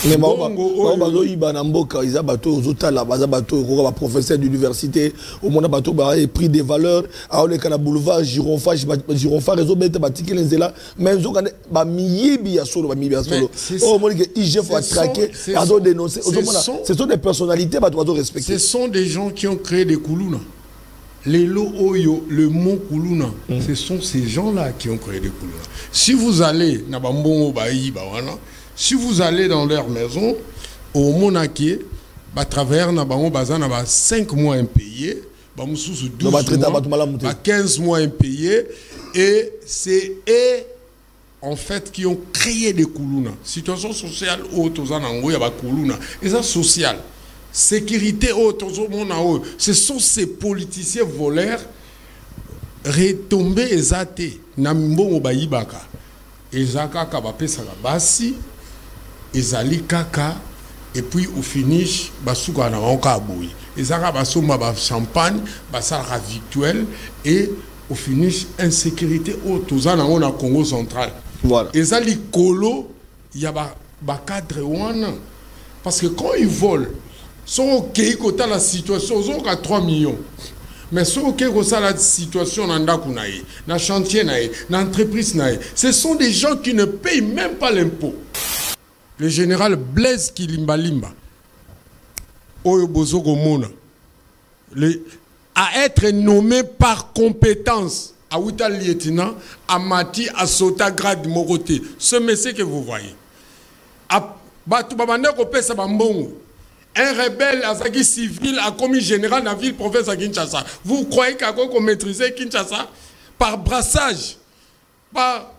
Mais bazo iba na mboka iza bato ozotala baza bato ko ba professeur d'université au monde bato ba pris des valeurs a ole kana boulevard Gironfa réseau bête batiki nzela mais zo kana ba miyibi ya solo oh mon que IGF a traqué a dénoncé ce sont des personnalités bato bazo respecter. Ce sont des gens qui ont créé des Kuluna. Les Oyo, le mot Kuluna, ce sont ces gens-là qui ont créé des Kuluna. Si vous allez na bambongo bayi bawana, si vous allez dans leur maison, au Monaké, à travers na bango bazana ba 5 mois impayés, ba mususu 12 mois, ba 15 mois impayés, et c'est eux en fait qui ont créé des Kuluna. Situation sociale autozanango ya ba Kuluna, et ça social. Sécurité autozomona, ce sont ces politiciens voleurs retombés et athées. Na mbongo bayibaka. Ezaka kabapesa basi. Ezali kaka et puis au finish basuka na wanka boui ezaka basoma ba champagne basara victuel et au finish insécurité au tozana na Congo central voilà ezali kolo ya ba cadre wana parce que quand ils volent sont OK kota la situation aux à 3 millions mais sont OK ça la situation na ndaku na ye na chantier na ye na entreprise na ye ce sont des gens qui ne payent même pas l'impôt. Le général Blaise Kilimbalimba, Oyobozo Gomona, à être nommé par compétence à Outa lieutenant, à Mati, à Sota grade Moroté. Ce monsieur que vous voyez. Un rebelle Azaki civil a commis général dans la ville province à Kinshasa. Vous croyez qu'on maîtrisait Kinshasa par brassage, par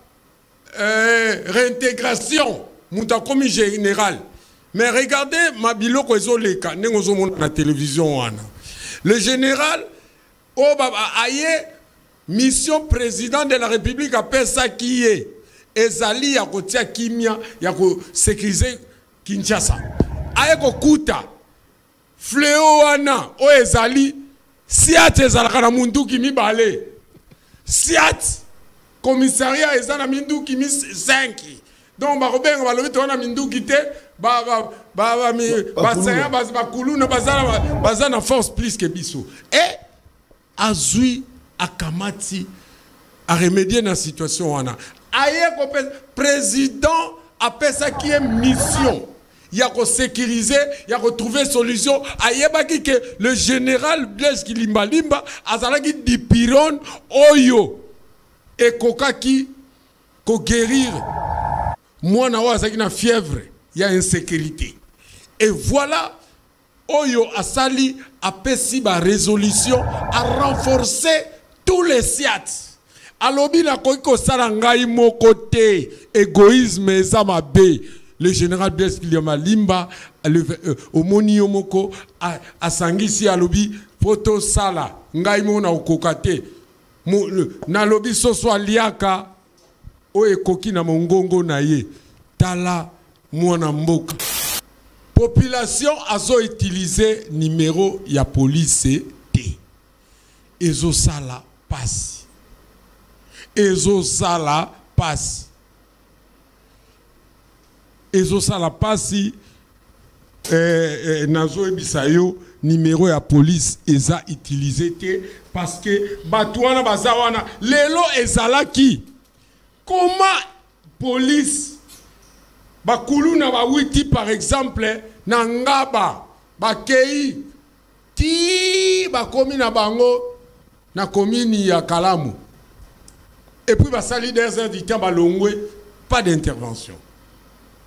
réintégration? Mouta commis général. Mais regardez ma biloko ezoleka nengozo mona na télévision wana. Le général aye mission président de la République appelle ça qui est ezali ya kotia kimia ya ko sécuriser Kinshasa. Aye ko kuta fléau wana o ezali siat ezalaka na munduki mibale. Siat commissariat ezana minduki 5. Donc, on a une force plus que Bissou. Et Azui Akamati a remédié dans la situation. Le président appelle ça qui est mission. Il y a qu'à sécuriser, il y a qu'à trouver solution. Aïe, que le général Blaise Kilimbalimba a dit Piron Oyo et Kokaki ko guérir. Moi, j'ai une fièvre, il y a insécurité. Et voilà, Oyo Asali a péci ma résolution à renforcer tous les SIAT. Alobi na koiko sarangai mo côté égoïsme et zamabe. Le général Blaise Kilimbalimba, Omoni Yomoko, a Sangisi Alobi, Poto Sala, Ngai mo na okokate. Na lobi soswa liaka. Oye koki na mongongo na ye tala mwana mboka population azo utiliser numéro ya police T ezo sala passe nazo ebisayo numéro ya police eza utiliser T parce que batwana bazawana lelo ezalaki. Comment police bakuluna bawiti par exemple na ngaba bakei ti bakomi na bango na komini ya Kalamu et puis basali des heures du temps balongwe pas d'intervention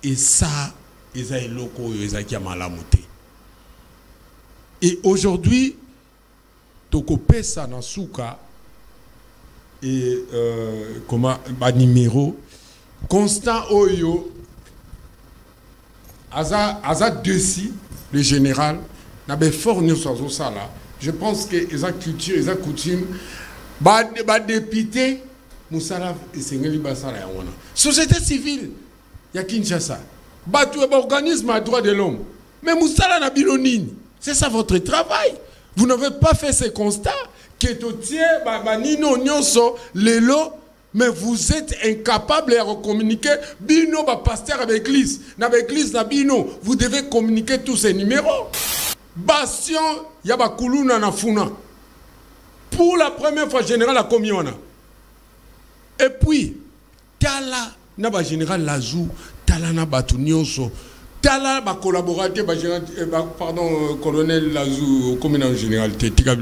et ça eza eloko ezaki malamu te et aujourd'hui tokopesa na suka et comment ba numéro Constant Oyo Aza Dessi le général n'a pas fort nous sur ça là. Je pense que les culture les coutumes ba député Moussala et Sengeli Basala ya wana société civile ya Kinshasa batu ba organisme à droit de l'homme mais Moussala na bilonini c'est ça votre travail. Vous n'avez pas fait ce constat que tout tient nino nyonso lelo Mais vous êtes incapable de communiquer. Bino, pasteur avec l'église. Dans l'église, Bino, vous devez communiquer tous ces numéros. Bastion, yaba kuluna na funa. Pour la première fois, général a commis on a. Et puis, tala na général Lazou, tala na batu nyonso. Tala ba collaborateur pardon colonel Lazou comme en généralité tika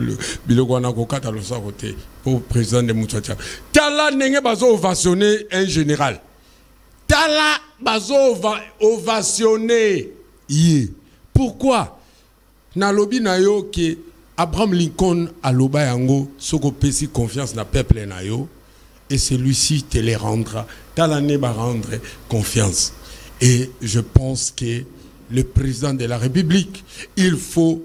biloko na ko kata lo sa côté pour président de Moutouatia. Tala nenge bazo ovationner un général. Tala bazo ovationner yé. Pourquoi? Na lobi na yo que Abraham Lincoln a loba yango soko pesi confiance na peuple na yo et celui-ci te les rendra. Tala ne ba rendre confiance. Et je pense que le président de la République, il faut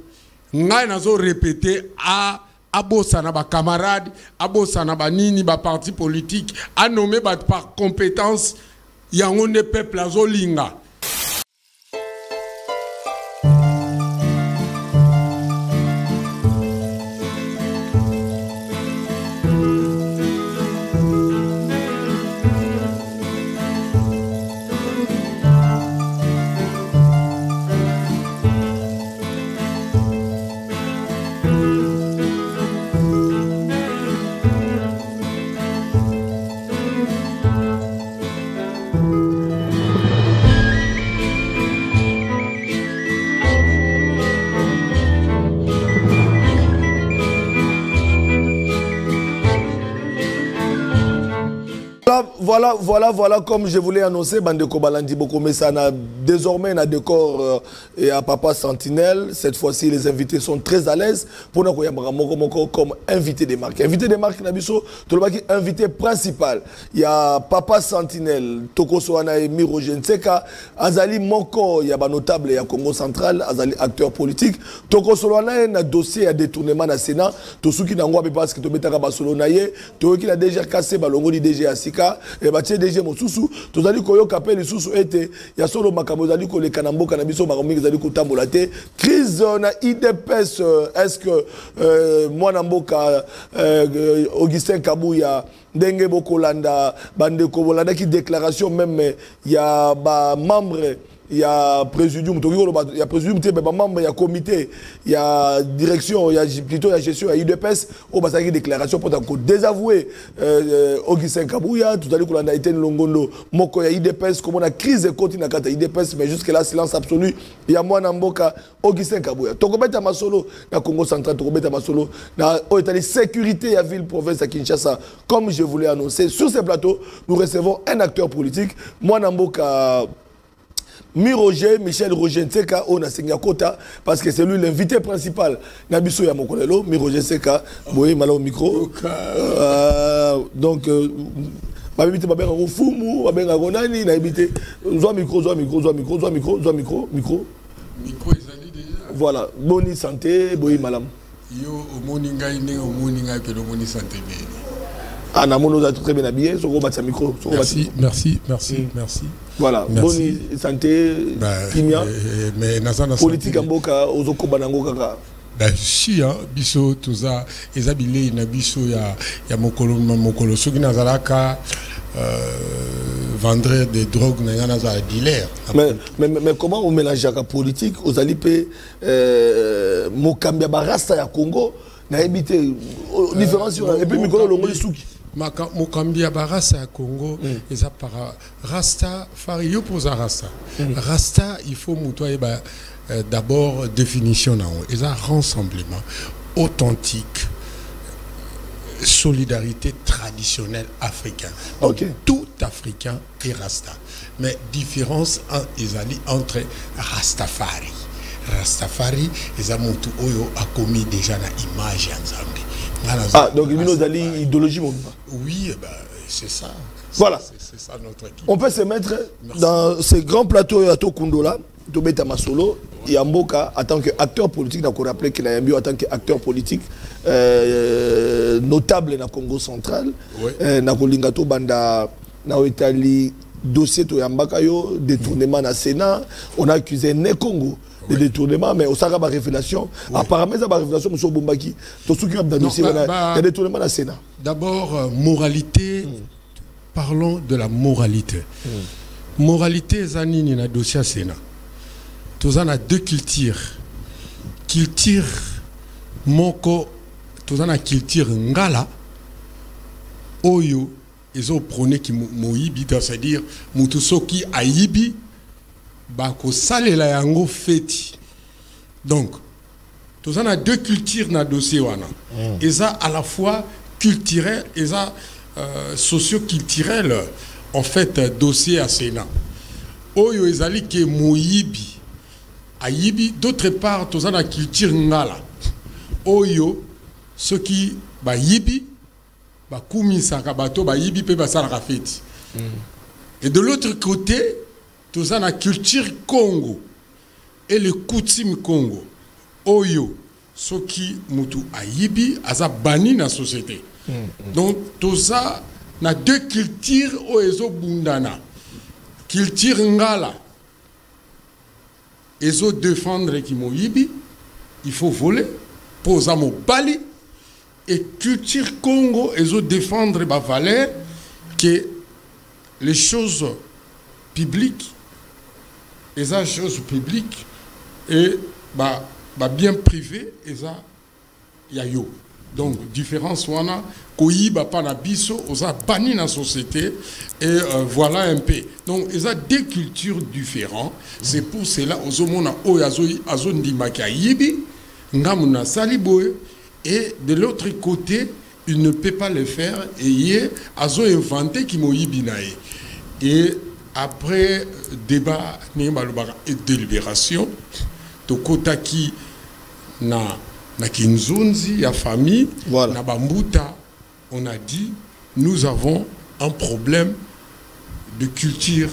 répéter à Abosana ba camarade, Abosana ba nini ba parti politique, à nommer par compétence, yango ne peuple azolinga. Voilà, comme je voulais annoncer, Bandeko Balandi Bokomesana, désormais, on a décor et à Papa Sentinelle. Cette fois-ci, les invités sont très à l'aise pour nous comme invité des marques. Invité des marques, Nabiso, invité principal. Il y a Papa Sentinelle, Toko Soana et Miro Jenseka, Azali Moko, il y a un notable, il y a Congo Central, Azali acteur politique. Toko Soana a un dossier à détournement dans le Sénat. Tosuki Nangwa, parce que tu mets à Basolonaye, tu as déjà cassé Balongo, DG Asika, et Baché DG Mosusu, tu as dit que tu as Susu été, il y a solo Makamo, tu as dit que les Kanambo, Kanabiso, Maromi, tu as dit que tu as molate. Crise na IDPS, est-ce que moi Namboka, Augustin Kabouya, Dengue Bokolanda, Bandeko Bolanda qui déclaration même, il y a membre. Il y a présidium, il y a présidium, il y a comité, il y a direction, il y a plutôt la gestion, il y a UDPS, au bas de déclaration pour désavouer Augustin Kabouya, tout à l'heure qu'on a été Longondo, Moko, il y a UDPS, comme on a crise de côté dans la UDPS, mais jusque là, silence absolu, il y a moi Namboka, Augustin Kabouya. Tokobeta Masolo, dans Congo Central, Tokobeta Masolo, dans la sécurité à ville, province à Kinshasa, comme je voulais annoncer, sur ce plateau, nous recevons un acteur politique, moi Namboka. Michel Roger Nseka, on a signé Kota, parce que c'est lui l'invité principal. Nabiso Yamokolelo, Roger Nseka, oui, mal au micro. Donc, je vais inviter au Fumu, je vais inviter n'habiter. Micro. Micro, voilà, boni santé, boni malam. Yo, au moninga, au moninga, que le moni santé. Ah, nous a très bien habillé, sur le micro. Merci. Voilà, bonne santé, kimia, politique en boka, ozoko banango kaka. Si, biso, tout ça, les habilés, na biso, ya mokolo, ceux qui n'azalaka, vendre des drogues, n'a pas dealer. Mais comment on mélange la politique aux alipés, Mokambia Barasta ya Congo, n'a évité, différence, et puis Mikolo Longo Souki. Mokambia Barasta à Congo, et ça par Rasta, Fario pour Rasta. Rasta, il faut moutoyer d'abord définition, et ça rassemblement authentique, solidarité traditionnelle africaine. Donc tout Africain est Rasta. Mais différence entre Rastafari. Rastafari, et Amotu Oyo a commis déjà l'image ensemble. Ah, donc il y a une idéologie. Oui, c'est ça. Voilà. C'est ça notre équipe. On peut se mettre dans ces grands plateaux à Tokundola, Tobeta Masolo, Yamboka, en tant qu'acteur politique, on a rappelé qu'il a en tant qu'acteur politique notable dans le Congo central. Dans Lingato Banda, dans l'Italie, dossier de Yambakayo, détournement dans le Sénat, on a accusé Né Congo. De détournement, mais au Saraba révélation, apparemment, ça va révélation, M. Bombaki. Tout ce qui a dossier, il y a détournement dans le Sénat. D'abord, moralité, parlons de la moralité. Moralité, zanini na dossier Sénat. Tous en a deux cultures. Culture moko, tous en a culture ngala. Oyo, ils ont prôné qui moyibi, c'est-à-dire mutusoki aibi, bako sale la yango feti. Donc, tous en a deux cultures na dossier wana. Ils ont à la fois culturel et socio-culturel en fait dossier à Sénat. Oyo ezali ke moyibi ayibi d'autre part tous en a culture ngala. Oyo ceux qui ba yibi ba kumisa ka bato ba yibi pe ba sala feti. Et de l'autre côté tous en a culture Congo et le coutume Congo. Oyo ceux qui mutu ayibi aza bani na société. Donc tout ça na deux cultures au ezo bundana. Culture ngala ezo défendre qui moyibi, il faut voler posa mo bali, et culture Congo ezo défendre ba valeur que les choses publiques, les choses publiques et ba bien privé eza ya yo. Donc, différence, on a koyiba pana biso, on a banni dans la société, et voilà un peu. Donc, il y a deux cultures différentes. C'est pour cela, on a azondi makayibi, ngamuna saliboy, et de l'autre côté, il ne peut pas le faire, et il a inventé qui moyibi nae. Et après débat, et délibération, tokotaki na Kinzunzi, la famille, voilà. Na Bambuta, on a dit, nous avons un problème de culture.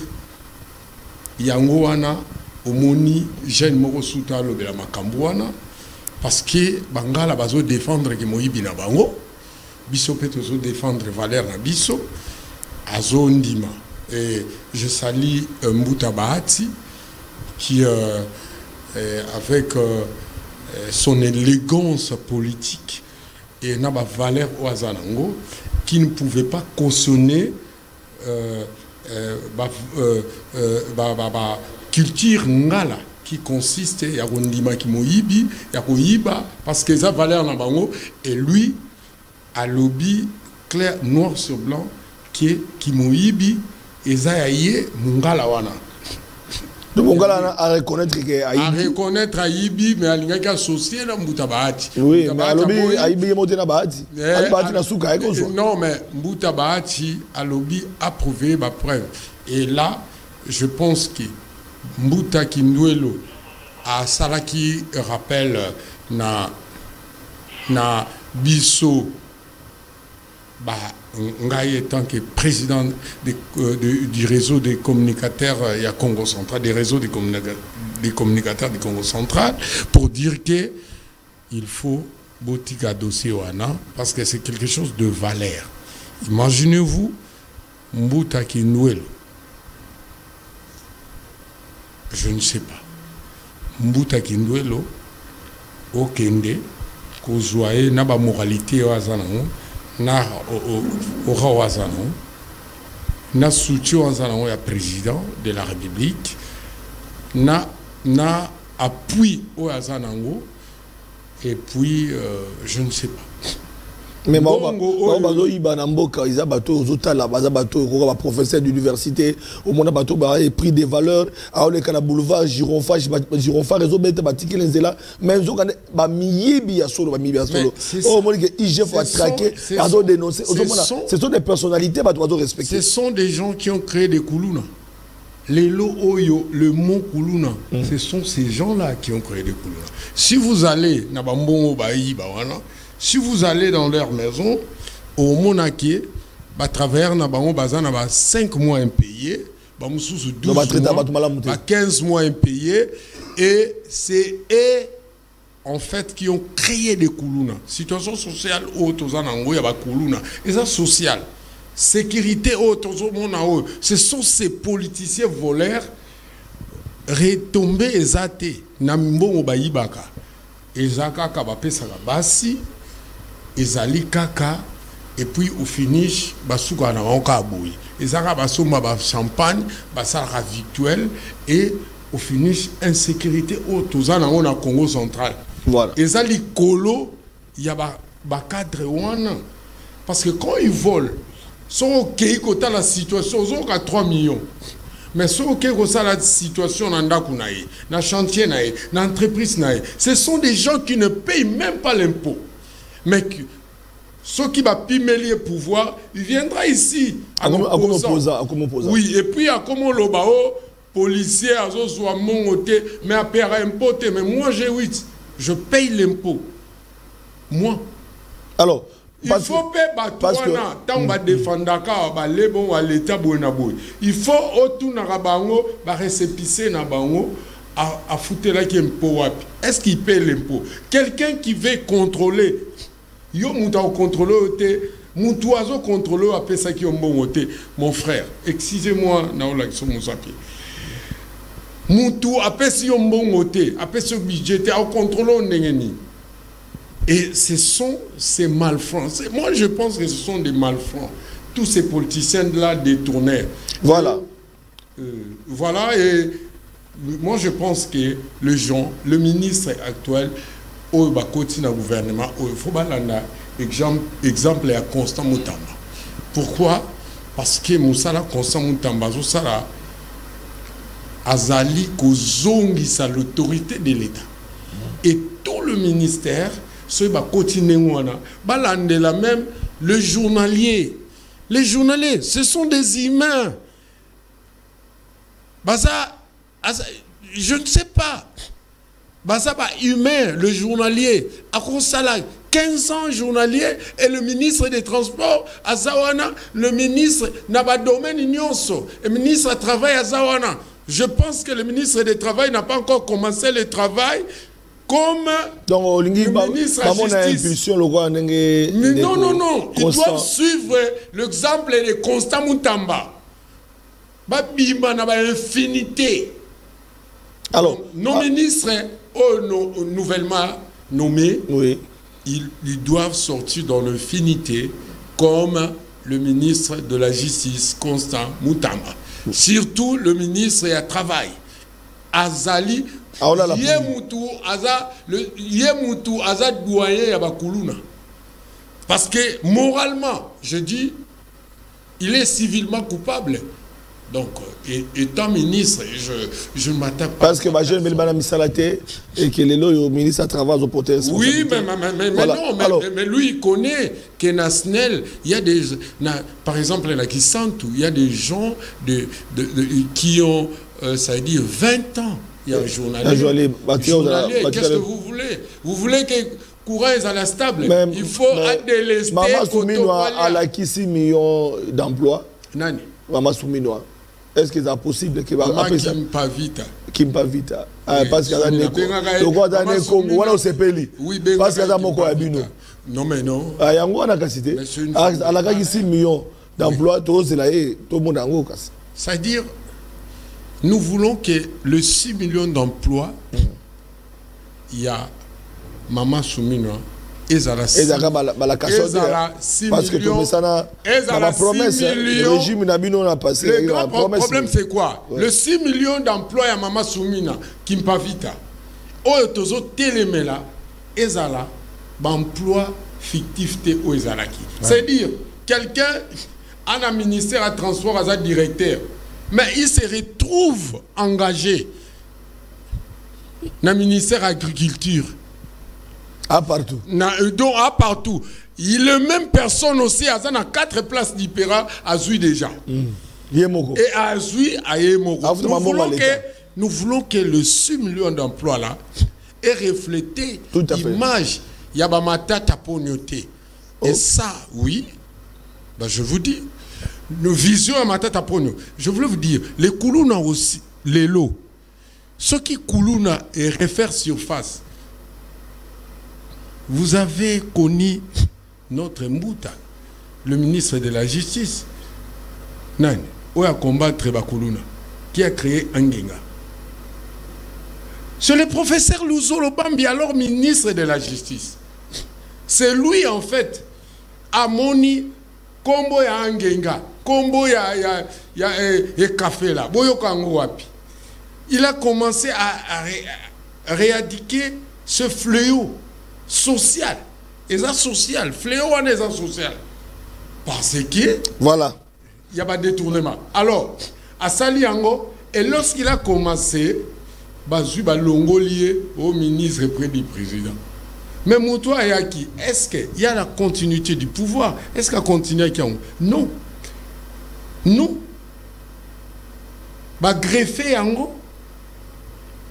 Yangoana, Omoni, Jeanne Morosuta, le Bela Makambouana, parce que Bangala bazo défendre que Moïbi na Bango, Bisso peut défendre Valère na Bisso, Azo Ndima. Et je salue Mbuta Bahati, qui, avec son élégance politique et n'a pas valeur au Azanango, qui ne pouvait pas cautionner culture ngala qui consiste à Rondima qui moyibi, à Koyiba, parce que ça valeur na bango, et lui a lobby clair, noir sur blanc, qui moyibi, et ça y est, mungala wana. Donc on va à reconnaître que à reconnaître Aïbi, mais il y a associé dans Mbuta Bahati. Oui, mais Aïbi est monté dans Bahati. Non, mais Mbuta Bahati a lobby approuvé ma preuve. Et là, je pense que Mbuta Kindwelo a Salaki rappelle na Bisso Ngaye tant que président du réseau des communicateurs il y a Congo Central, des réseaux des communicateurs du Congo Central, pour dire que il faut botika dossier wana parce que c'est quelque chose de valeur. Imaginez-vous Mbuta Kindwelo, je ne sais pas, Mbuta Kindwelo au Kende kozwaye na ba moralité wazanango na au Wazano, na soutien Wazano ya président de la République, na appui au Wazanango, et puis je ne sais pas. Mais bazo iba na mboka iza bato ozotala baza bato ko ba professeur d'université au monde bato ba pris des valeurs a ole kana boulevard Gironfa réseau bête batiki lenzela mais zo kana ba miyibi ya solo oh moni que IGF a traqué bazo dénoncer ce sont des personnalités bato bazo respecter. Ce sont des gens qui ont créé des kuluna. Les Oyo, le mot kuluna, ce sont ces gens-là qui ont créé des kuluna. Si vous allez na bambongo bayi ba wana, si vous allez dans leur maison, au Monaké, à travers 5 mois impayés, 12 mois, 15 mois impayés, et c'est eux, en fait, qui ont créé des Koulouna. Situation sociale, et ça, social. Sécurité, ce sont ces politiciens voleurs retombés et athées. Nambo Baïbaka. Et Zaka Kabapé Sarabasi. Ezali kaka et puis au finish basuka na onka boy ezaka basoma ba champagne basala victuel et au finish insécurité au tozana on a Congo central voilà ezali kolo il y a ba cadre wana parce que quand ils volent sont OK kota la situation ils ont 3 millions mais sont OK kota la situation na ndaku na ye na chantier na ye na entreprise na ye ce sont des gens qui ne payent même pas l'impôt mais ceux qui va pimer le pouvoir, il viendra ici à opposant. Oui, et puis à comment le bao policier à soit mon côté, mais à payer impôt, mais moi j'ai 8, je paye l'impôt. Moi. Alors, il faut payer Batouana, tant on va défendre les bons à l'État bonaboy. Il faut autour na rabango, ba récépissé na bango à foutre là qui impôt. Est-ce qu'il paye l'impôt? Quelqu'un qui veut contrôler. Yo mouta au contrôleur té moutoiseau contrôleur appelle ça qui est bon té mon frère excusez-moi na ola qui sont mon sapi moutou appelle si on bon té appelle ce budget au contrôleur n'engeni et ce sont ces malfrats moi je pense que ce sont des malfrats tous ces politiciens là détournés voilà voilà et moi je pense que le ministre actuel au bakoti na gouvernement au faut balanda exemple à Constant Mutamba. Pourquoi? Parce que Moussala Constant Mutamba zo sala azali kozongi sa l'autorité de l'État. Et tout le ministère ce bakoti nengwana balandela même le journalier. Les journaliers, ce sont des humains. Baza je ne sais pas. Bazaba humain, le journalier, à Konsala, 15 ans journalier, et le ministre des Transports, à Zawana, le ministre n'a pas de domaine ignonso, le ministre a travaillé à Zawana. Je pense que le ministre du Travail n'a pas encore commencé le travail comme donc, le ministre de la Justice. Mais non, ils doivent suivre l'exemple de Constant Mutamba. Babima n'a pas infinité. Alors, nos ministres nouvellement nommés, oui. ils doivent sortir dans l'infinité comme le ministre de la Justice, Constant Mutamba. Surtout le ministre du Travail, Azali, Yemutu, Azad Douaye Yabakuluna. Parce que moralement, je dis, il est civilement coupable. Donc, étant ministre, je ne m'attaque pas. Parce que ma jeune Melbana Missalate et que le ministre à travers au poté. Oui, mais voilà. Non, mais lui, il connaît que Nasnel, il y a des. Par exemple, là, qui sentent, il y a des gens qui ont, ça veut dire, 20 ans. Il y a un journalier. Qu'est-ce que vous voulez? Vous voulez que courant est à la stable? Il faut délester. Maman Souminoa a acquis 6 millions d'emplois. Nani? Maman Souminoa. Est-ce que c'est possible que Maman Kimpa Vita. Kimpa Vita. Parce qu'il y a des Congo. Voilà au CPLI. Parce qu'il y a des Abino. Non, mais non. Il y a un cacité. Elle a 6 millions d'emplois. Tout le monde a un casse. C'est-à-dire, nous voulons que le 6 millions d'emplois, il y a Maman Souminoa. Ezala 6 millions. Parce que tout ça la promesse, le régime Nabino n'a passé. Le grand problème, c'est quoi? Le 6 millions d'emplois à Mama Soumina, Kimpa Vita, Oyotozo Télémela, Ezala, emploi fictif au Ezalaki. C'est-à-dire, quelqu'un a un ministère à transport, à directeur, mais il se retrouve engagé dans le ministère de l'Agriculture. À partout. Donc, à partout. Il est même personne aussi, à 4 places d'Ipera, à Zui déjà. Yemoko. Et à Zui, à Yemoko. Nous voulons que le 6 millions d'emplois là ait reflété l'image Yabamata Taponyote. Et ça, oui, ben je vous dis, nos visions à Mata Taponyo. Je voulais vous dire, les Koulouna aussi, les lots, ceux qui Koulouna et réfèrent surface. Vous avez connu notre Mbouta, le ministre de la Justice, Nani, où a combattre Bakuluna, qui a créé Angenga. C'est le professeur Louzolo Bambi, alors ministre de la Justice. C'est lui, en fait, amoni kombo ya angenga kombo ya café là boyo kango wapi. Il a commencé à éradiquer ce fléau social. Et ça social, fléau on est social. Parce que voilà, il y a pas de détournement. Alors, à Saliango, et lorsqu'il a commencé, Bazou Balongo lié au ministre près du président. Mais Moutou Ayaki, est-ce qu'il y a la continuité du pouvoir? Est-ce qu'il y a continué? Non. Non. Bah greffer Yango,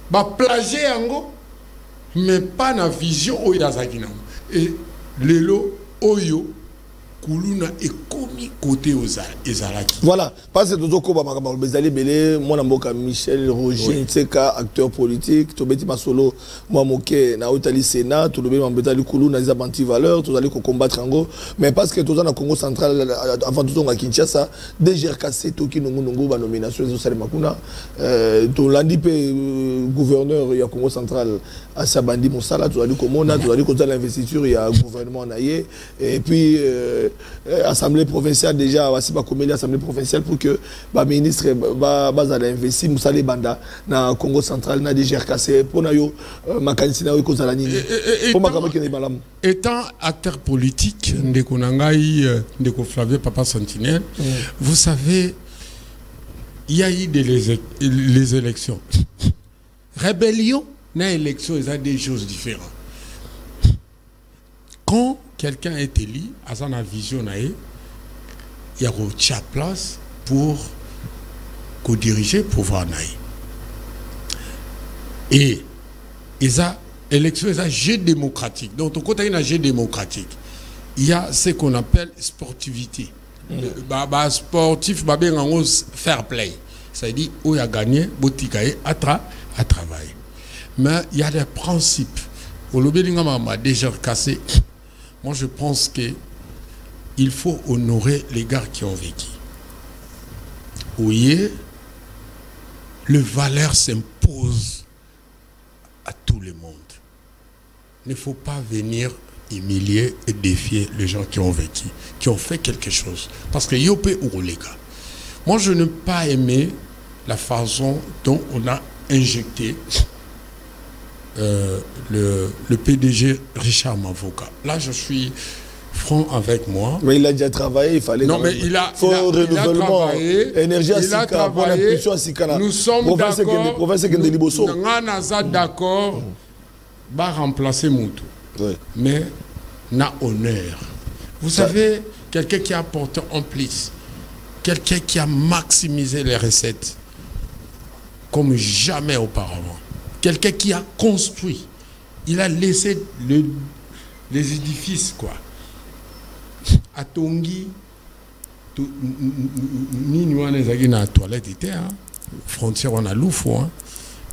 bah plager Yango, mais pas dans la vision où il y a Zakina. Et Lelo, Oyo, Kuluna est commis côté aux Ezalaki. Voilà, parce que Tozoko Bamakabal Bezali Belé, mon amboka Michel Roger, Nseka, acteur politique, Tobeti Masolo, moi Moké, Naotali Sénat, Tobeti Mambetali Kuluna, les abanti valeurs, tous allez combattre Ango, mais parce que tous en Congo central, avant tout à Kinshasa, DGRKC, Toki Nongo, la nomination de Salé Makuna, tout l'andipé gouverneur, il y a Congo central, à Sabandi Moussala, tout allez Komona, tout allez côté l'investiture, il y a gouvernement Naye, et puis assemblée provinciale déjà voici pas comme l'assemblée provinciale pour que ba ministre ba investir Moussala Banda na Congo central na DGRKC pour na yo makanisi na yo ko zala nini pour makama ki ne malamu. Étant acteur politique ndeko nangai ndeko Flavie Papa Sentinelle, vous savez il y a eu les élections. Rébellion na élection, ils ont des choses différentes. Quand quelqu'un est élu, à sa vision, il y a une place pour diriger le pouvoir. Et l'élection est un jeu démocratique. Donc, quand il y a un jeu démocratique, il y a ce qu'on appelle sportivité. Sportif, fair play. C'est-à-dire, où il y a gagné, à travailler. Mais il y a des principes. Au lobby déjà cassé. Moi, je pense qu'il faut honorer les gars qui ont vécu. Oui, le valeur s'impose à tout le monde. Il ne faut pas venir humilier et défier les gens qui ont vécu, qui ont fait quelque chose. Parce que yopé ou les gars. Moi, je n'ai pas aimé la façon dont on a injecté le PDG Richard Mavoka. Là, je suis franc avec moi. Mais il a déjà travaillé, il fallait... Non, mais il a travaillé. Énergie à Sika, pour l'impulsion à Sika. Nous sommes d'accord. Nous d'accord. Va remplacer Moutou. Oui. Mais n'a honneur. Vous savez, quelqu'un qui a apporté en plus, quelqu'un qui a maximisé les recettes comme jamais auparavant. Quelqu'un qui a construit, il a laissé les édifices, quoi. À Tongi, ni nous on est à la toilette, frontière on a l'oufou,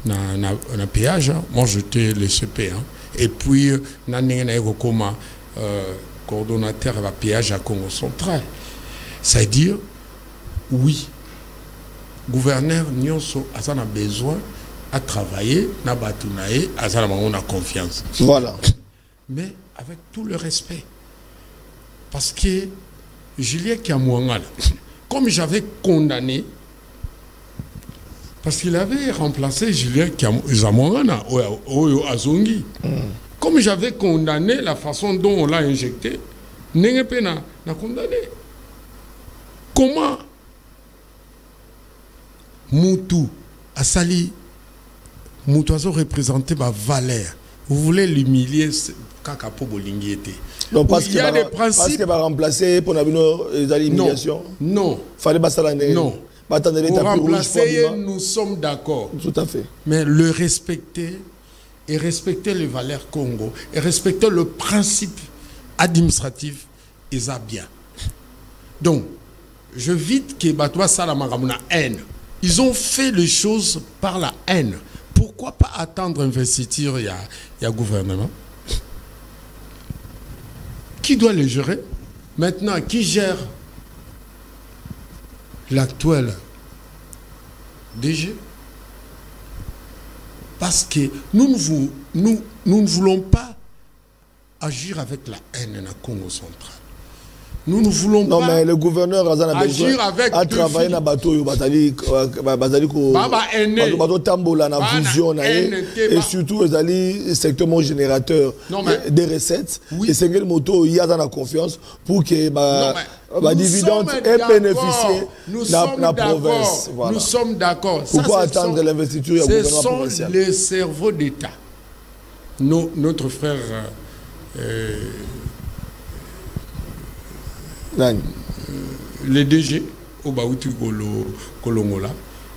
on a péage, moi j'étais le CP, et puis on a comme coordonnateur à péage à Congo central. C'est-à-dire, oui, gouverneur Nyonso a besoin à travailler, on a confiance. Voilà. Mais avec tout le respect. Parce que Julien Kiamouangala, comme j'avais condamné, parce qu'il avait remplacé Julien Kiamouangala au Azongi, comme j'avais condamné la façon dont on l'a injecté, Nengepe n'a condamné. Comment Moutou a sali Moutouazo représenté ma valeur. Vous voulez l'humilier Kakapo Bolingi était. Non, parce qu'il y a des principes. Parce qu'il va remplacer pour l'humiliation. Non. Fallait pas ça l'année. Non. Pour remplacer, nous sommes d'accord. Tout à fait. Mais le respecter et respecter les valeurs Congo et respecter le principe administratif, ils ont bien. Donc, je vite que Batoua Salamarabuna haine. Ils ont fait les choses par la haine. Pourquoi pas attendre investiture, il y a gouvernement? Qui doit les gérer? Maintenant, qui gère l'actuel DG? Parce que nous ne voulons pas agir avec la haine dans le Congo central. Nous ne voulons non, pas mais le gouverneur agir avec a travaillé dans le bateau, et surtout le secteur générateur des recettes. Et c'est quel moto il y a dans la confiance pour que les dividendes aient bénéficié de la province. Nous sommes d'accord. Pourquoi attendre l'investiture du gouvernement provincial? Ce sont les cerveaux d'État. Notre frère... le DG au Baouti Kolongola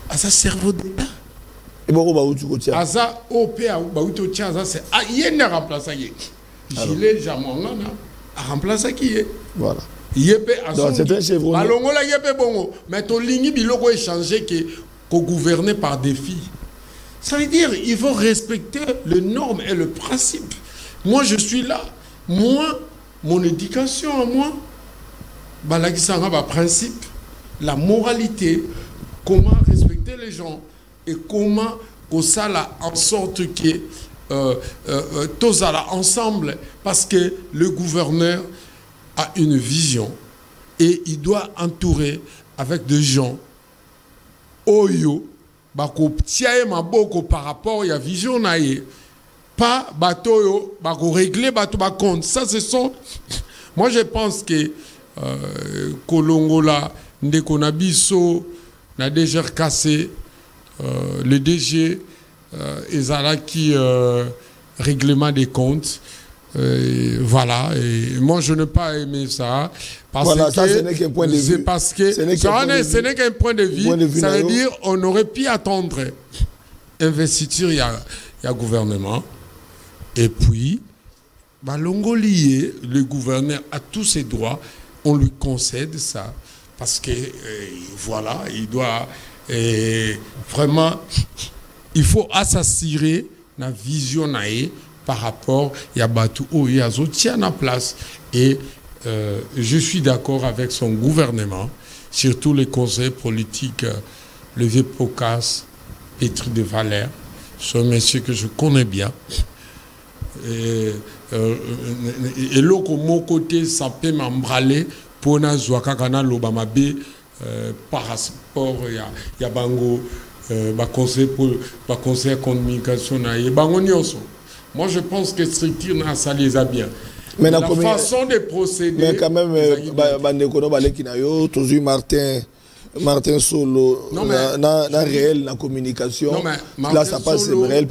à sa cerveau d'État. Et bon, Baouti Kotia. À sa OPA Baouti Kotia, c'est il a remplacé. Gilet Jamongana a remplacé qui est. Voilà. Yépe à son. C'est un chevron. Balongola Yépe Bongo. Mais ton ligne biloko échangé qu'on gouverner par défi. Ça veut dire il faut respecter les normes et le principe. Moi je suis là. Moi, mon éducation à moi. Principe, la moralité, comment respecter les gens et comment ça là en sorte que tous là ensemble, parce que le gouverneur a une vision et il doit entourer avec des gens oyo bako tiaye maboko par rapport à la vision naie, pas bateau bako régler bateau ba compte. Ça ce sont, moi je pense que Kolongola, Ndekonabiso, na DG cassé, le DG Ezalaki règlement des comptes. Voilà, et moi je n'ai pas aimé ça. Parce voilà, que ça, ce n'est qu'un point de vue. C'est parce que ce n'est qu'un point de vue. Ça veut dire on aurait pu attendre investiture, il y a gouvernement. Et puis, Longolié, le gouverneur a tous ses droits. On lui concède ça parce que voilà, il doit vraiment, il faut s'assurer la vision par rapport à Yabatou ou Yazotia à la place. Et je suis d'accord avec son gouvernement, surtout les conseils politiques, le vieux Pocas, Petri de Valère, ce monsieur que je connais bien. Et l'autre mon côté ça peut m'embraler pour na zoaka kana lobama b parasport ya bango ba conseil pour ba conseil communication na ye bango nyonso. Moi je pense que structure na ça les a bien. Mais la façon de procéder, mais quand même bandekono baleki na yo toujours Martin Solo, na réel, la communication. Non, là, ça passe, c'est réel,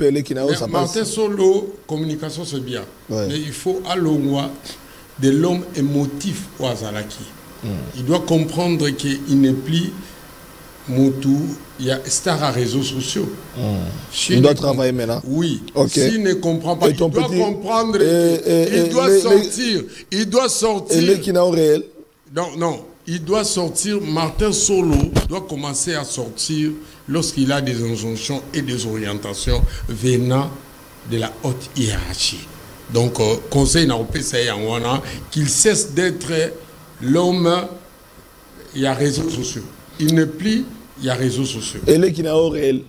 ça passe. Martin Solo, communication, c'est bien. Ouais. Mais il faut allonger de l'homme émotif au Azalaki. Il doit comprendre qu'il n'est plus Moutou, il y a star à réseaux sociaux. Il doit travailler maintenant. Oui. Okay. S'il ne comprend pas, il doit comprendre. Il doit sortir. Il doit sortir. Et les qui n'ont réel? Non. Il doit sortir, Martin Solo doit commencer à sortir lorsqu'il a des injonctions et des orientations venant de la haute hiérarchie. Donc, conseil n'a pas qu'il cesse d'être l'homme, il y a réseaux sociaux. Il ne plie, il y a réseaux sociaux. Et les qui n'ont réel?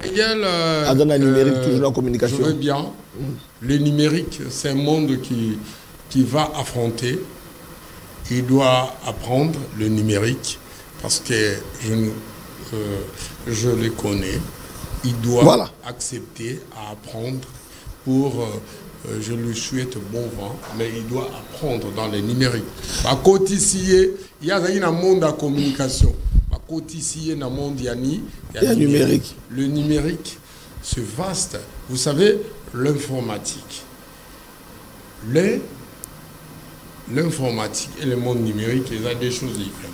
Dans la numérique, toujours la communication. Je veux bien. Le numérique, c'est un monde qui va affronter. Il doit apprendre le numérique parce que je le connais. Il doit accepter à apprendre pour, je lui souhaite bon vent, mais il doit apprendre dans le numérique. À côté il y a un monde de communication. À côté il y a un monde il y a numérique. Le numérique, c'est vaste. Vous savez, l'informatique. L'informatique et le monde numérique, il a des choses différentes.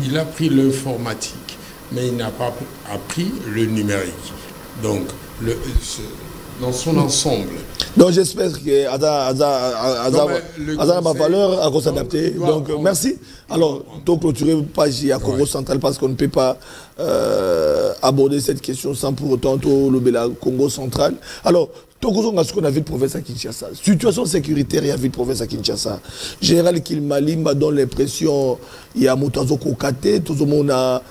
Il a pris l'informatique, mais il n'a pas appris le numérique. Donc, dans son ensemble. Donc, j'espère que ma valeur a s'adapter. Donc, merci. Alors, donc, clôturer page à Congo Central parce qu'on ne peut pas aborder cette question sans pour autant le Congo Central. Alors, ce qu'on a vu le province à Kinshasa. Situation sécuritaire, il y a vu le province à Kinshasa. Général Kilmali m'a donné l'impression il y a Moutazo Kokate, tout le monde a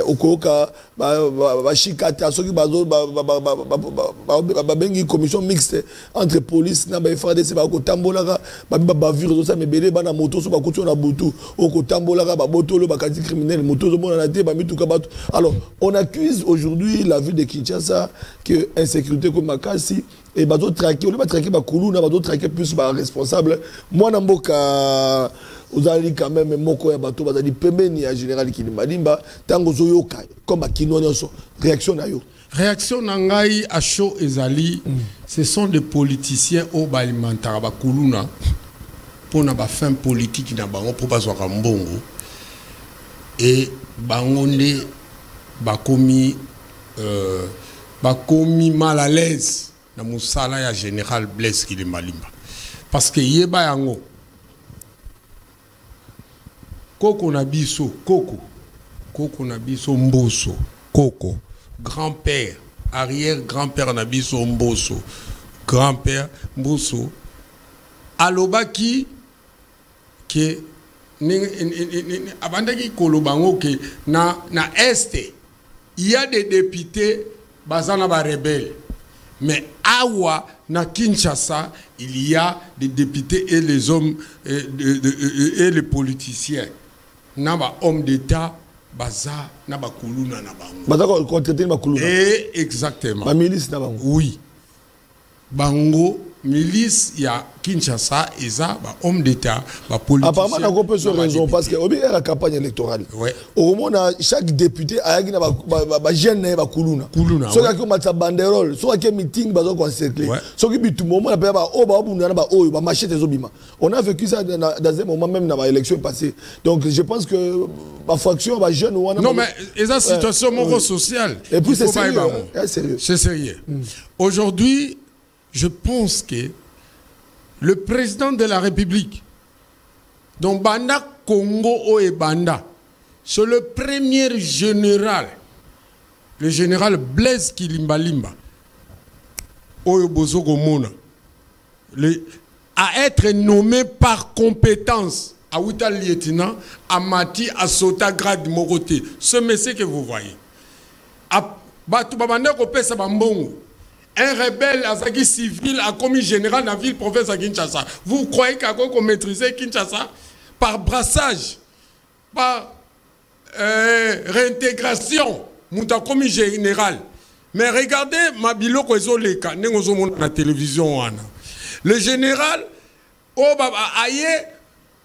okoka bashikata soki babengi commission mixte entre police na FARDC bakotambolaka bavire ozosa mebele bana moto so bakuti na butu okotambolaka babotolo bakati criminel moto ozomona na te bamituka bato. Alors on accuse aujourd'hui la ville de Kinshasa que insécurité comme makasi et bazo traquer on va traquer bakulu na bazo traquer plus ba responsable moi na mboka uzali quand même moko ya bato bazali pembeni ya général Kilimalimba tango zoyoka comme akino nyonso réaction na yo. Réaction nangai à chaud ezali ce sont des politiciens au balimantara bakuluna pour na ba fin politique na bango pour bazwa mbongo et bangonde bakomi mal à l'aise na musala ya général Blaise Kilimalimba parce que yeba yango Koko na biso, Koko na biso Mboso, Koko, grand-père, arrière-grand-père na biso Mboso, grand-père Mboso, alobaki ke abandaki kolobango ke na este, il y a des députés bazana ba rebelles, mais awa na Kinshasa, il y a des députés et les hommes et les politiciens. Naba homme d'État, baza, naba kuluna na bango. Baza contraté naba kuluna. Exactement. Ba milice na bango. Oui. Bango, milice, il y a Kinshasa, Eza, ba homme d'État, ba politicien. Apparemment, on a compris sur raison parce que au milieu de la campagne électorale, ouais. Au moment où chaque député a gagné ba jeune ba kuluna. Kuluna. Soit qui ont banderole, soit qui meeting baza ko encercler. Soit qui bitu moment na ba o ba bunda ba o ba machete zobima. On a vécu ça dans un moment même dans l'élection passée. Donc je pense que ma fraction ba jeune ou non mais esa situation moko sociale. Et puis c'est sérieux. C'est sérieux. Aujourd'hui, je pense que le président de la République, dont Banda Congo et Banda, c'est le premier général, le général Blaise Kilimalimba, à être nommé par compétence à Outa lieutenant, à Mati, à Sota grade Moroté. Ce monsieur que vous voyez. Un rebelle Azaki civil a commis général dans la ville province à Kinshasa. Vous croyez qu'on maîtrisait Kinshasa par brassage, par réintégration, Mouta commis général. Mais regardez Mabilo Kozoleka, dans la télévision. Le général, aïe,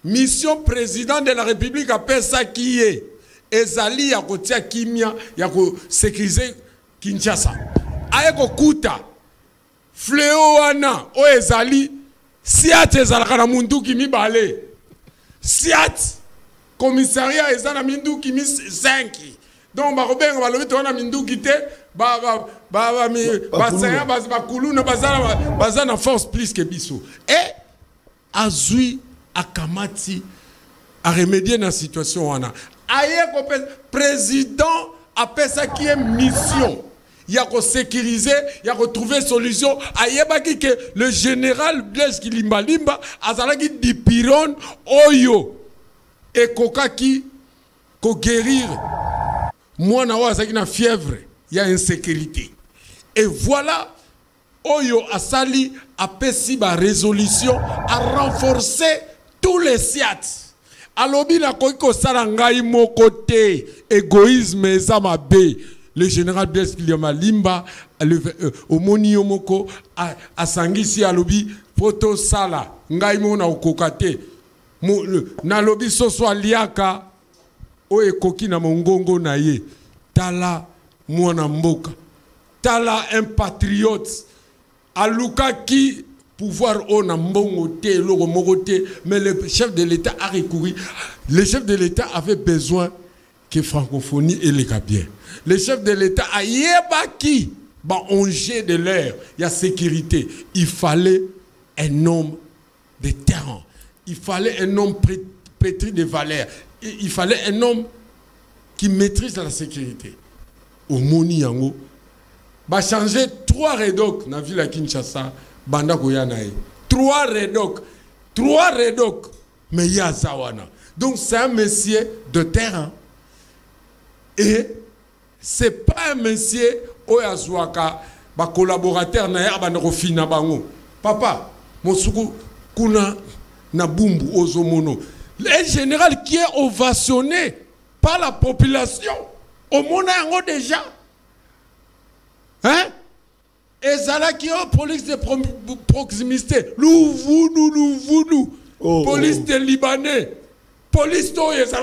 mission président de la République appelle ça qui est. Ezali Yakotia Kimia, Yako sécuriser Kinshasa. Ayeko kuta fléau wana o ezali siat ezalaka na munduki mibale siat commissariat ezana minduki mi 5 donc bakobenga balobi tona minduki te bakuluna bazana force plus que biso et azui akamati a remédier na situation wana ayeko président appelle ça qui est mission. Il y a qu'à sécuriser, il y a qu'à trouver solution. Ayebaki que le général Blaise Kilimalimba azalaki dipiron oyo et kokaki ko guérir. Moi na wa azaki na fièvre, il y a insécurité. Et voilà oyo asali apesi ba résolution à renforcer tous les siats. Alobi na koiko sarangai mo côté égoïsme ezama be. Le général Blaise Kilimalimba, au Moni Yomoko, à Sangisi Alobi, Poto Sala, Ngaimo na Okokate, na lobi Soswa Liaka, Oe Koki na Mongongo Naye, Tala Mwana Mboka, Tala un patriote, Aluka qui pouvoir on a mbongote, l'oro mogote, mais le chef de l'État a recouru. Le chef de l'État avait besoin que francophonie et les bien. Le chef de l'État a yébaki, on jette de l'air, il y a sécurité. Il fallait un homme de terrain. Il fallait un homme pétri de valeurs. Il fallait un homme qui maîtrise la sécurité. Au Moni Yango, va changer 3 redocs dans la ville de Kinshasa, Banda Koyanae. 3 redocs, mais il y a Zawana. Donc c'est un monsieur de terrain. Et c'est pas un monsieur Oyazwaka, ba collaborateur na ya ba nrofina bango. Papa, mosuku kuna na bumbu ozomono. Le général qui est ovationné par la population. Au monde yango déjà. Hein? Et Zala qui est police de proximité. Nous. Police des Libanais. Police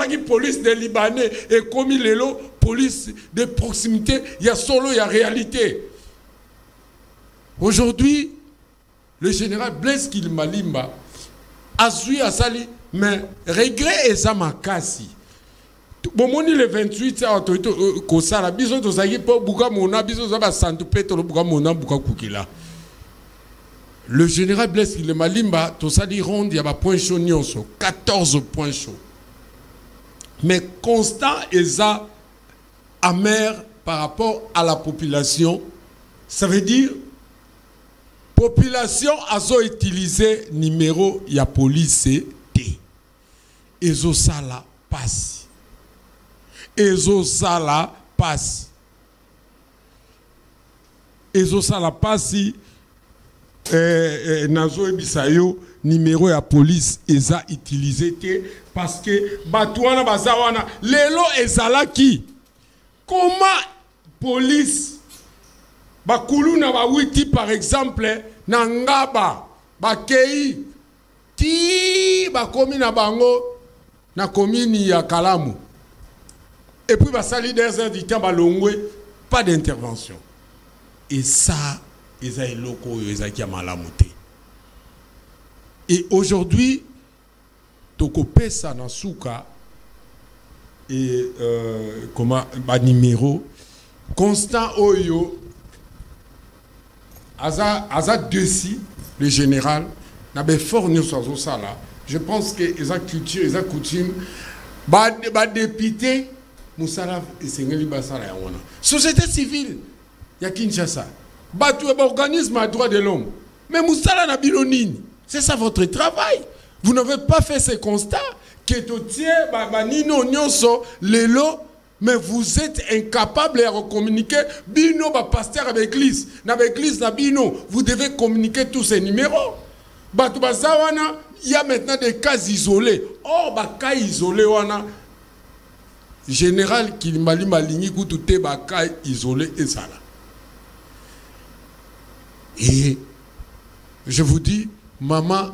qui police des Libanais. Et comme il est là, police de proximité, il y a solo, il y a réalité. Aujourd'hui, le général Blaise Malimba a suivi à Sali, mais regret et ça m'a cassé. Bon, le 28, ça a été comme ça. Biso to zaki po buka mona, biso za ba santu petro buka mona buka kukila. Le général Blaise Malimba, to sali ronde, il y a ba point chaud nyonso, 14 points chauds. Mais constant et ça amer par rapport à la population, ça veut dire population a utilisé numéro ya police T. Ezo sala passe. Ezo sala passe. Ezo sala passe. Nazo ebisayo numéro ya police eza utilisé parce que batouana bazawana lelo ezala qui comment police bakuluna ba witi par exemple na ngaba bakei ti bakomi na bango na komini ya Kalamu et puis basali des heures du temps balongwe pas d'intervention et ça eza eloko eza ki malamu te. Et aujourd'hui tokopesa na suka et comment ba numéro constant oyo aza desi le général na be fort nous so ça là. Je pense que eza culture eza coutume ba député musala esengeli basala ya wana société civile ya Kinshasa batu ba organisme à droit de l'homme mais musala na bilonini. C'est ça votre travail. Vous n'avez pas fait ce constat que totier nino nyonso lelo, mais vous êtes incapable de communiquer bino ba pasteur avec l'église. Na l'église na bino, vous devez communiquer tous ces numéros. Batu bazawana, il y a maintenant des cas isolés. Oh ba cas isolés wana général Kilimali Malingi kutute ba cas isolés et ça là. Et je vous dis maman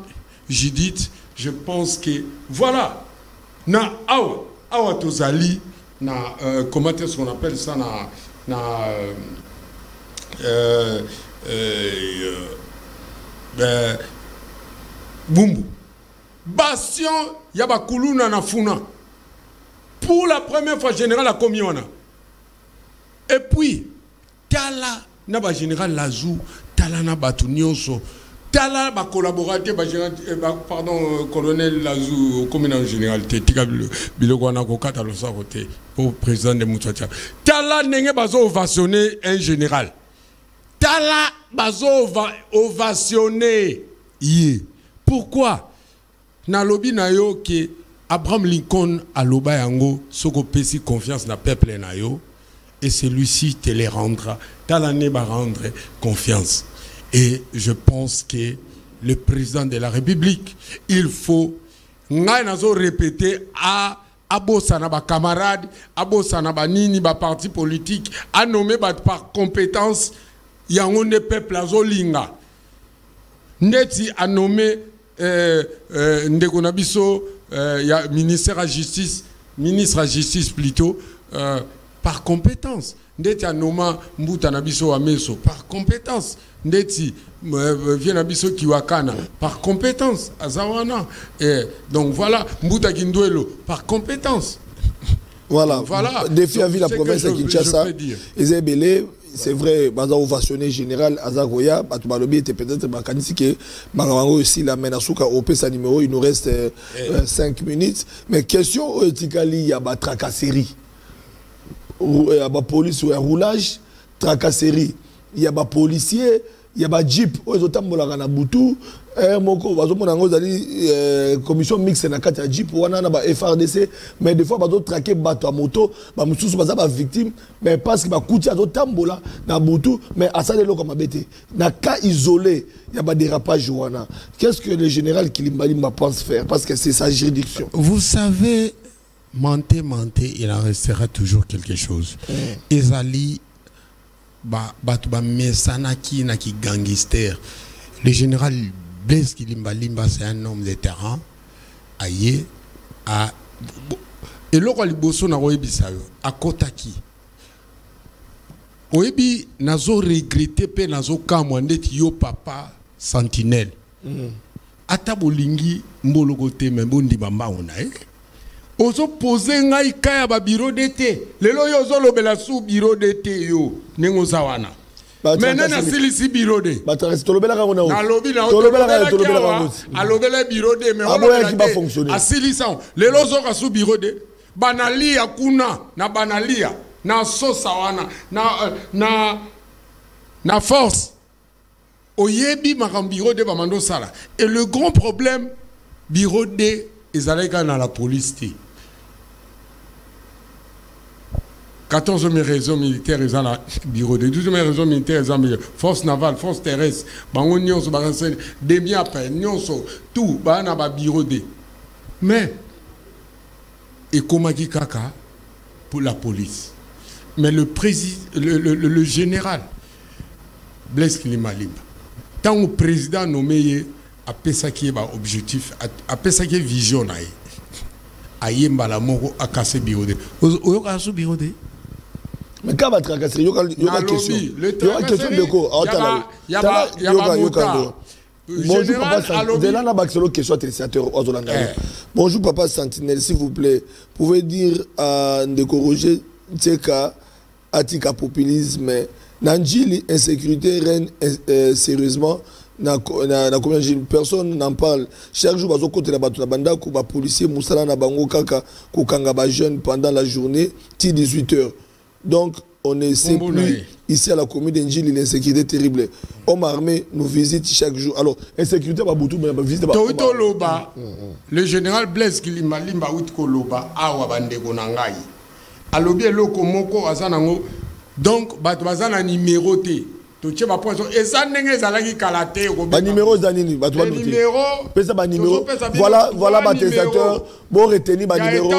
Judith, je pense que voilà na awa tozali na comment est-ce qu'on appelle ça bumbu bastion ya bakuluna na funa pour la première fois général a commis on a et puis tala na ba général Lazou tala na batu nyonso tala ba collaborateur pardon colonel Lazou commandant général tika biloko na ko kata lo sa côté au président de Moutouatia tala nenge bazo ovationner un général tala bazo ovationner yé pourquoi na lobi na yo que Abraham Lincoln a loba yango soko pesi confiance na peuple na yo et celui-ci te les rendra tala ne ba rendre confiance. Et je pense que le président de la République, il faut répéter à Abosana, ba camarade, Abosana, ba nini, ba parti politique, à nommer par compétence, Yangonde peuple Azolinga. Neti a nommé Ndekonabiso, ministre à justice plutôt, par compétence. Ndeti a nommé Mbuta Nabiso Ameso, par compétence. Ndeti Vienabiso Kiwakana par compétence Azawana et donc voilà Mbuta Kinduelo par compétence voilà défi à vie la province de Kinshasa Ezebele c'est vrai baza ovationné général Azagoya Batubalobi était peut-être bakanisi que Bangawango aussi la menasuka au pesa numéro il nous reste 5 minutes mais question etikali ya ba tracasserie ya ba police ou un roulage tracasserie il y a des policiers, il y a des jeeps, ils ont na butu, moko bazomona ngo zali commission mixte na kati ya jeep wana na ba FRDC, mais des fois bazo traquer bato à moto, ba mususu baza ba victime, mais parce que ba kuti azo tambola na butu, mais asale loko mabete. Na cas isolé, il y a pas dérapage wana. Qu'est-ce que le général Kilimbalimba pense faire parce que c'est sa juridiction. Vous savez, mentir, il en restera toujours quelque chose. Ezali Batouba Mesanaki Naki gangster. Le général Blaise Kilimbalimba, c'est un homme de terrain. Aïe, à. Et là, on a na Oebi Sayo, à Kotaki. Oebi, nazo regretté, pe nazo kamwandet yo papa sentinelle. Ata bolingi mbologote membondi bamba ona ozo poser ngai kaya ba bureau d'été lelo yo zo lobela sou bureau d'été yo nengo zawana maintenant na silisi bureau de batara tolobela ka ngona na lobi na tolobela ka alobela bureau de mais aboya ki ba fonctionner asilisa lelo zo ka sou bureau de banalia kuna na banalia na sosa wana na force oyebi makam bureau de bamando sala et le grand problème bureau de ezaleka na la police. 14e réseau militaire, ils ont bureau de 12e réseau militaire, ils ont force navale, force terrestre, bango nyonso baranse demi après nyonso tout bana ba bureau de. Mais et komaki kaka pour la police. Mais le président le général Blaise Kilimbalimba tant le président nommé a pesaki ba objectif a pesaki vision na ayemba la moko a cassé bureau de. Oyo ka su bureau de. Mais quand va tracasser, il y a une question. Il y a une question de quoi? Il y a une question. Bonjour Papa Sentinelle. Bonjour Papa Sentinelle, s'il vous plaît. Pouvez dire à Ndekoroger Tseka, Atika populisme, Nanjili insécurité règne sérieusement. Personne n'en parle. Chaque jour, bazo côté la banda ko ba policier musala na bango kaka ko kanga ba jeune pendant la journée, 18 h. Donc, on ne sait plus, ici à la commune d'Enjili, l'insécurité terrible. Hommes armés nous visitent chaque jour. Alors, insécurité, mais visite le général Blaise Kilimbalimba Loba, awa bandeko nangai. Alobi eloko moko azanango. Donc, bazana numéro T. Numéro zanini voilà ma testateur bon retenir ba numéro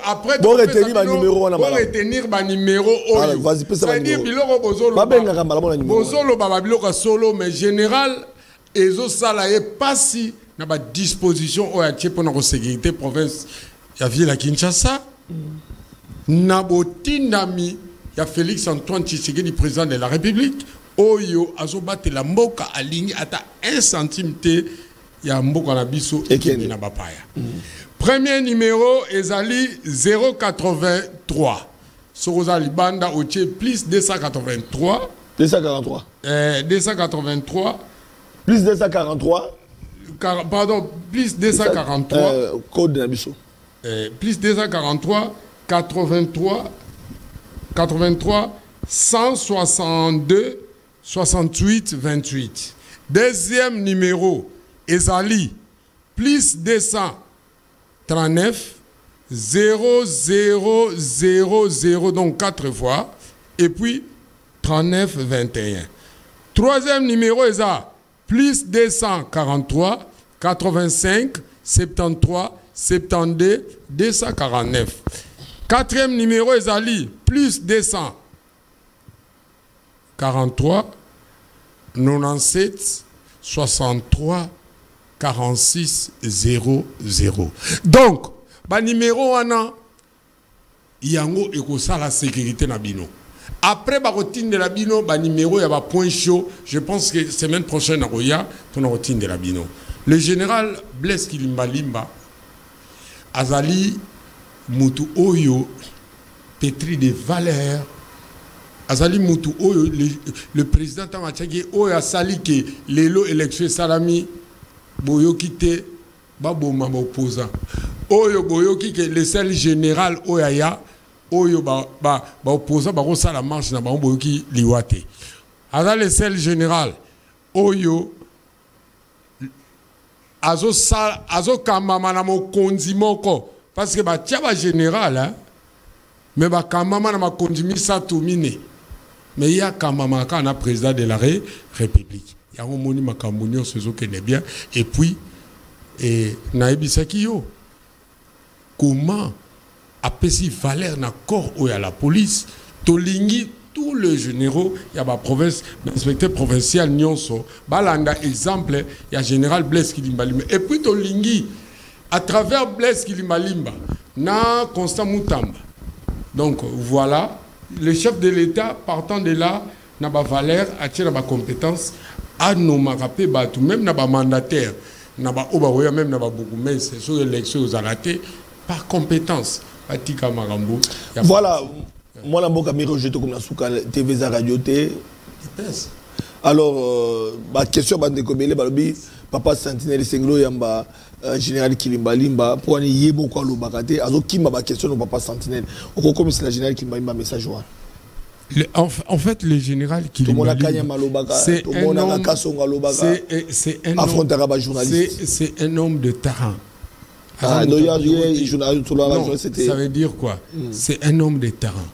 après bon retenir ba numéro na bon retenir ba numéro oyo vas-y pesa ba numéro bozolo ba biloko solo mais général ezo sala e pasi na ba disposition oya tie pour na sécurité province ya ville à Kinshasa na botindami. Il y a Félix Antoine Tshisekedi, président de la République. Oyo azobate la mboka aligné ata 1 centime te ya mboka na biso ekeni na bapaya. Premier numéro ezali 083. Sorozali banda otie plus 283. 243. 283. Plus 243. Pardon, plus 243. Code de la biso. Plus 243 83 162 68 28. Deuxième numéro, Ezali, plus 239 0000, donc 4 fois, et puis 39 21. Troisième numéro, Ezali, plus 243 85 73 72 249. Quatrième numéro, Ezali, plus 243 97 63 46 00. Donc, ba numéro wana yango ekosa la sécurité na bino. Après ba routine de la bino, ba numéro ya ba point chaud, je pense que semaine prochaine à Roya, ton routine de la bino. Le général Blaise Kilimbalimba azali mutu oyo pétri de valeurs. Azali mutu oyo le président Tamachaki oyo asali ke lelo élection salami boyo kite babo mama opposant oyo boyo ki ke le seul général oyaya oyo opposant ba la marche na bango boyoki liwate. Aza le seul général oyo azo kamama na mokonzi moko parce que tia ba général hein, mais ba kamama na mokonzi misato mine mais il y a kamama kana président de la République ya moni makambo nyonso ezokende bien et puis naebisaki yo comment apesi valeur na corps ou à la police tolingi tous les généraux il y a ba province l'inspecteur provincial nyonso balanda exemple il y a général Blaise Kilimbalimba et puis tolingi à travers Blaise Kilimbalimba na Constant Mutamba. Donc voilà le chef de l'État partant de là n'a pas valeur attire ba compétence à nos marapé tout même n'a pas mandataire n'a pas obaoya même n'a pas beaucoup mais c'est sur l'élection aux alaté par compétence. Voilà, moi la boka mi rejeté comme la souka TV za radio T. Alors ma question bande kobele balobi papa Sentinelle Senglo yamba général Kilimbalimba pour ani yebo ko lo bakate azo kima ba question no papa Sentinelle. Oko comme c'est la général Kilimbalimba message wa. En fait, le général Kilimbalimba, c'est un homme de terrain. Ça veut dire quoi? C'est un homme de terrain.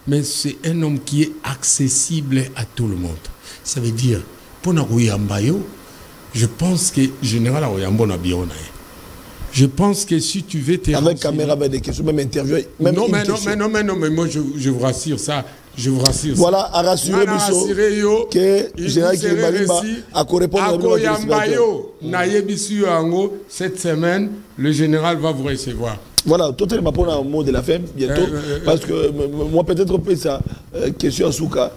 Mais c'est un homme qui est accessible à tout le monde. Ça veut dire, pour Nagouyambayo, je pense que le général Aouyambo n'a bien. Je pense que si tu veux... Avec caméra, avec des questions, même interview... Même non, mais moi je vous rassure ça. Je vous rassure ça. Voilà, à rassurer que le général Kilimbalimba a correspondre à Yambayo, cette semaine, le général va vous recevoir. Voilà, totalement pour un mot de la fin, bientôt. Parce que moi, peut-être, on peut ça, question à Souka.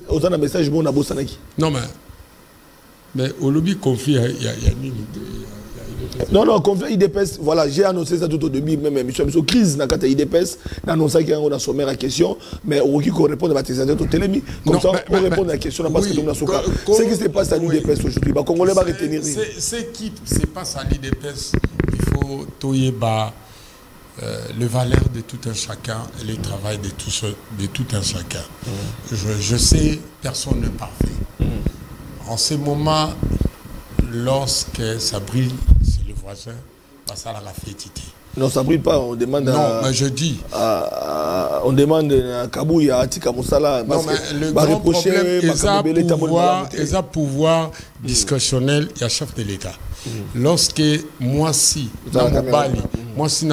Autant un message, bon, on a beau Sanaki. Non, mais au lobby conflit, il y a une non, conflit IDPS, voilà, j'ai annoncé ça tout au début, même émission, crise dans le IDPS, j'ai annoncé qu'on a sommaire la question, mais on qui répond à tes intérêts, télémi, comme ça, on répond à la question, parce que tout le monde ce qui se passe à l'IDPS aujourd'hui, les Congolais vont retenir. Ce qui se passe à l'IDPS, il faut toyer le valeur de tout un chacun et le travail de tout un chacun. Je sais, personne n'est parfait. En ce moment, lorsque ça brille, c'est le voisin, ça la fétité. Non, ça brille pas, on demande non, mais je dis. On demande à Kabouya, à Tika Moussala. Non, mais le grand problème, ils ont pouvoir discrétionnel, il y a chef de l'État. Lorsque moi si, dans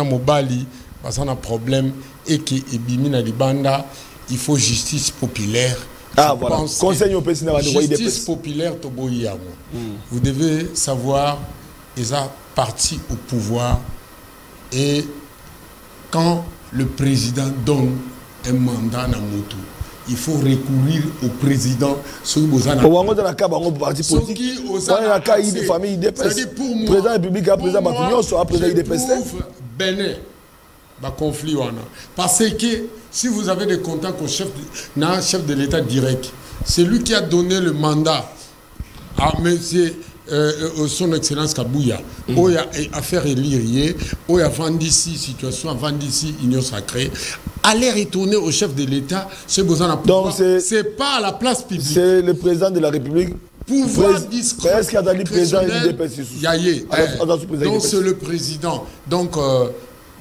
Mobali, parce qu'on a un problème, et que Ibimina Libanda, il faut justice populaire. Ah voilà, conseil au justice populaire Toboyamo. Vous devez savoir, ils ont parti au pouvoir et quand le président donne un mandat à Moto, il faut recourir au président. Président République, président Bapignon, soit président IDPS. Bénin, conflit. Parce que si vous avez des contacts au chef de l'État direct, c'est lui qui a donné le mandat à monsieur son excellence Kabouya, où il y a affaire élire, où il y a vendu ici situation, vendu ici union sacrée, aller retourner au chef de l'État, c'est besoin de pouvoir. C'est pas à la place publique. C'est le président de la République. Pouvoir discret. Est-ce qu'il y a des présidents donc c'est le président. Donc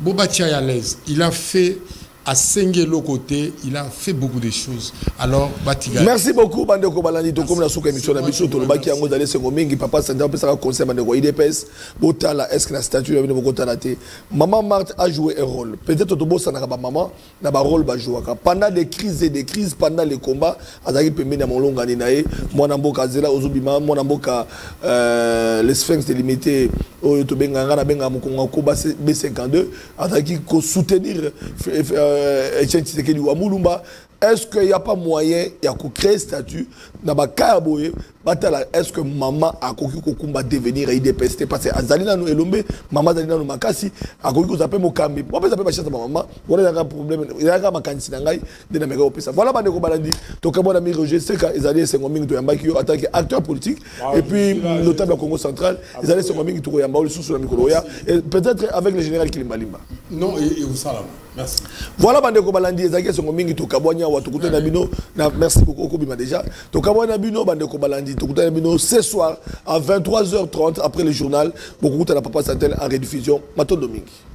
Boba Tchayalès, il a fait à Sengelo côté, il a fait beaucoup de choses. Alors, Batiga. Merci beaucoup, Bandeko Balani. Donc, comme la souka émission, la mission, tout le baki, Ango, d'aller Sengomingi, papa, Sanda, on peut savoir conseil, Bandeko, IDPS, Botala, est-ce que la statue est venue au Kotanate? Maman Marthe a joué un rôle. Peut-être que ça n'a pas maman, n'a pas rôle, pendant des crises et des crises, pendant les combats, Azaki Pembe, dans mon long aninae, moi, Namboka Zela, Ozubima, moi, Namboka, les sphinx délimité, Oyotobenga, Benga, Mokonga, Koba, B52, Azaki, soutenir, Etienne Tshisekedi ou Amoulumba, est-ce qu'il n'y a pas moyen de créer un statut dans le cas est-ce que maman a devenir IDPS parce que Azalina nous elombe, maman Azalina nous makasi, a Mokambi. Moi, je vais appeler maman, il y a un problème, il y a un candidat, voilà, mon ami Roger, c'est qu'ils allaient se nommer en tant qu'acteur politique, et puis notable au Congo central, ils allaient se nommer en tant qu'acteur politique, et peut-être avec le général Kilimbalimba. Non, et où ça là? Merci. Voilà, bandeko balandi ezaki songo mingi to kabwanya wa to kutana bino na merci beaucoup Okobima déjà. To kabwanya bino bandeko balandi to kutana bino ce soir à 23h30 après le journal. Beaucoup kutana Papa Santel en rediffusion. Matondo mingi.